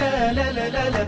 لا لا لا لا لا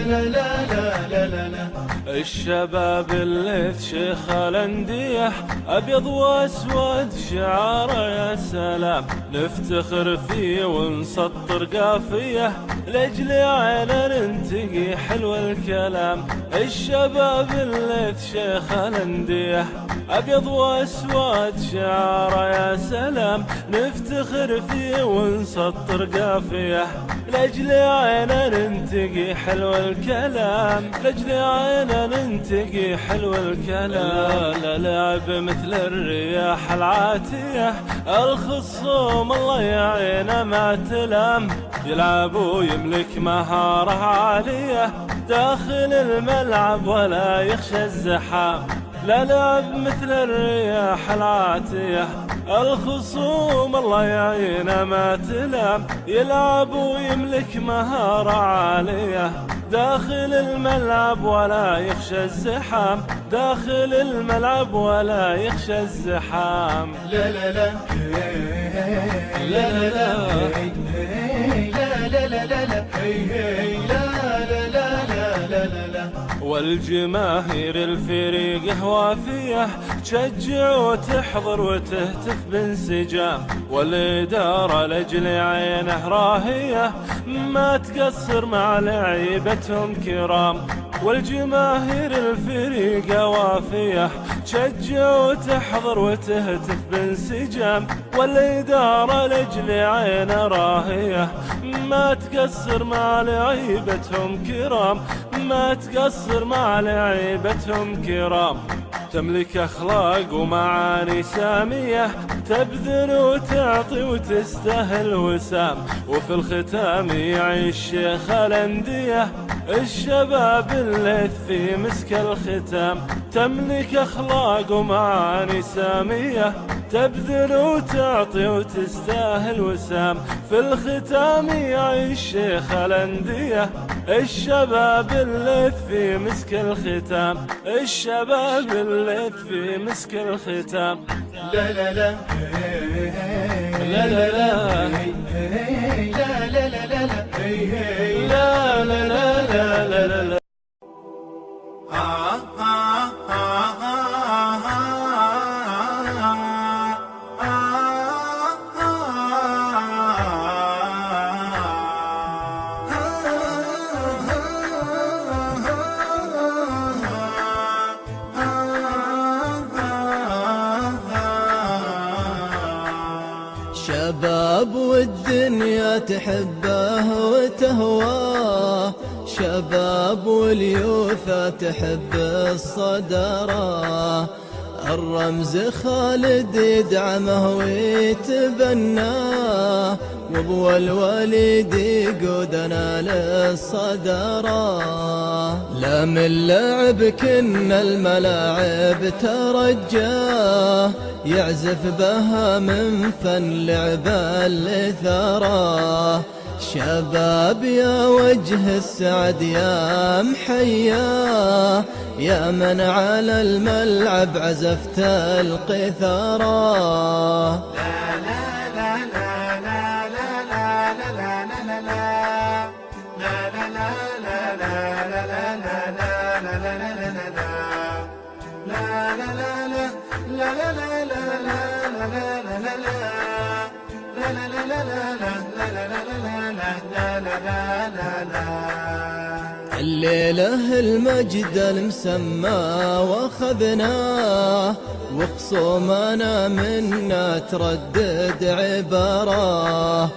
لا لا لا لا لا لا. الشباب اللي شيخ الانديه ابيض واسود شعاره يا سلام، نفتخر فيه ونسطر قافيه لاجل عينا ننتقي حلو الكلام. الشباب اللي شيخ الانديه ابيض واسود شعاره يا سلام، نفتخر فيه ونسطر قافيه لاجل عينا ننتقي حلو الكلام، لاجل عينا ننتقي حلو الكلام. لا لعب مثل الرياح العاتيه، الخصوم الله يعينه ما تلام، يلعب ويملك مهاره عاليه داخل الملعب ولا يخشى الزحام. لا لعب مثل الرياح العاتيه، الخصوم الله يعينه ما تلام، يلعب ويملك مهارة عالية داخل الملعب ولا يخشى الزحام، داخل الملعب ولا يخشى الزحام. لا لا لا لا لا لا لا لا لا لا لا لا. والجماهير الفريق وافية تشجع وتحضر وتهتف بانسجام، والإدارة لأجل عينه راهية ما تقصر مع لعيبتهم كرام. والجماهير الفريق وافية تشجع وتحضر وتهتف بانسجام، والإدارة لأجل عينه راهية ما تقصر مع لعيبتهم كرام، ما تقصر مع لعيبتهم كرام. تملك أخلاق ومعاني سامية، تبذل وتعطي وتستاهل وسام، وفي الختام يعيش شيخ الأندية الشباب اللي في مسك الختام. تملك أخلاق ومعاني سامية، تبذل وتعطي وتستاهل وسام، في الختام يعيش شيخ الأندية الشباب اللي في مسك الختام، الشباب اللي في مسك الختام. لا لا لا لا لا لا لا لا لا لا لا لا لا لا لا لا. شباب والدنيا تحبه وتهواه، شباب واليوثى تحب الصدارة، الرمز خالد يدعمه ويتبناه، وابو الوليد يقودنا للصدارة. لا من لعب كنا الملاعب ترجاه، يعزف بها من فن لعب الإثارة. شباب يا وجه السعد يا محياه، يا من على الملعب عزفت القيثارة. الليلة المجد المسمى واخذناه، وخصومنا منا تردد عبارة،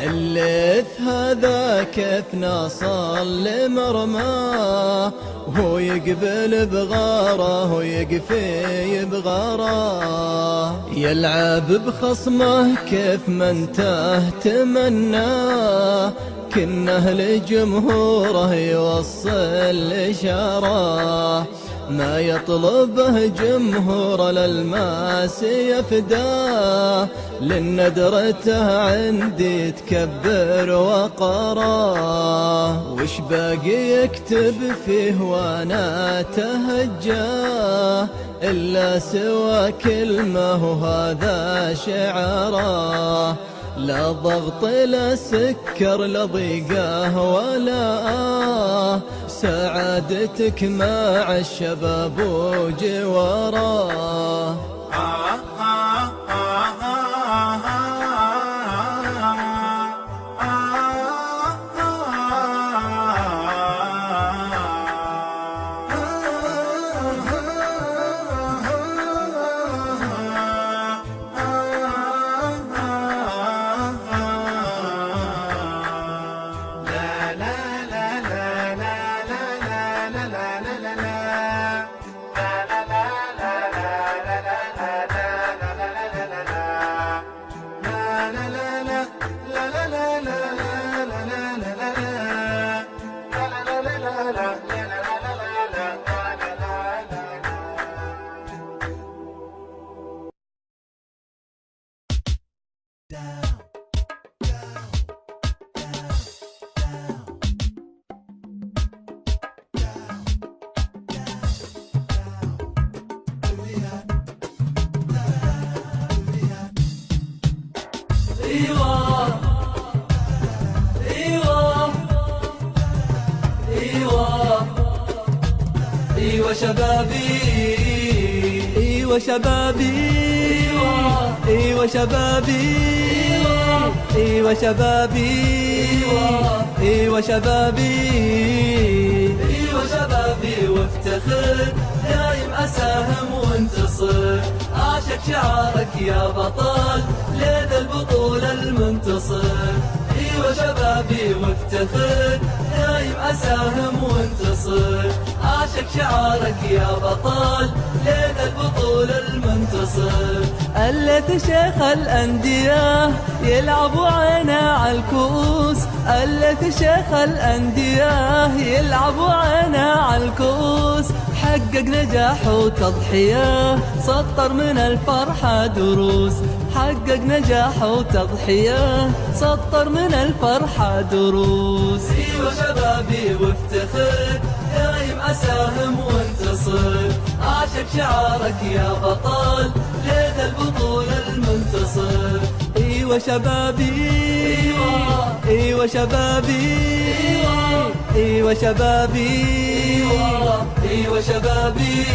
الليث هذا كيف نصل لمرماه، وهو يقبل بغاره ويقفي بغاره، يلعب بخصمه كيف من تمناه، كنه لجمهوره يوصل إشارة، ما يطلبه جمهور للماس يفداه، للندرته عندي تكبر وقراه، وش باقي يكتب فيه وانا تهجاه، إلا سوى كلمة وهذا شعره، لا ضغط لا سكر لا ضيقه ولا سعادتك مع الشباب وجواره. ايوه شبابي، ايوه شبابي، ايوه شبابي، ايوه شبابي، ايوه شبابي، ايوه شبابي وافتخر دايم اساهم وانتصر، عاشق شعارك يا بطل لذا البطولة المنتصر. ايوه شبابي وافتخر دايم اساهم وانتصر، عاشق شعارك يا بطل لذا البطولة المنتصر. ألت شيخ الأندية يلعب عينه عالكؤوس، ألت شيخ الأندية يلعب عينه الكؤوس، حقق نجاح وتضحية، سطر من الفرحة دروس. حقق نجاح وتضحية، سطر من الفرحة دروس. ايوه شبابي وافتخر، دايم اساهم وانتصر، اعشق شعارك يا بطل، ليت البطولة المنتصر. ايوه شبابي، ايوه شبابي، ايوه شبابي، ايوه شبابي.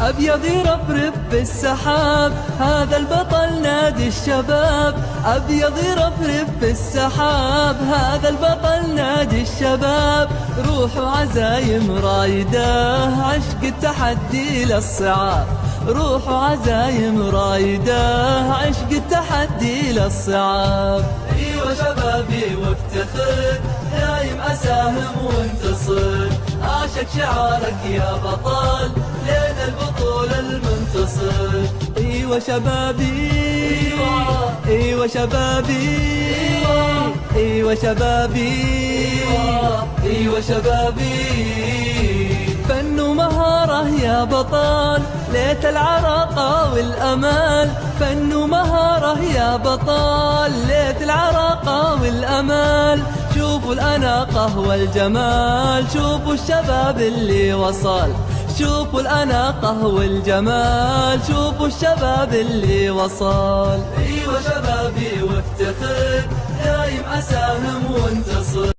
أبيض يرفرف بالسحاب، هذا البطل نادي الشباب. أبيض يرفرف بالسحاب، هذا البطل نادي الشباب. روح وعزايم رايده، عشق التحدي للصعاب. روح وعزايم رايده، عشق التحدي للصعاب. ايوه شبابي وافتخر، دايم اساهم وانتصر، اعشق شعارك يا بطل، لين البطولة المنتصر. ايوه شبابي، ايوه شبابي، ايوه شبابي، ايوه شبابي. فن ومهارة يا بطل، ليت العراقة والأمال. فن ومهارة يا بطل، ليت العراقة والأمال. شوفوا الأناقة والجمال، شوفوا الشباب اللي وصل. شوفوا الأناقة والجمال، شوفوا الشباب اللي وصل. ايوه شبابي وافتخر، دايم اساهم وانتصر.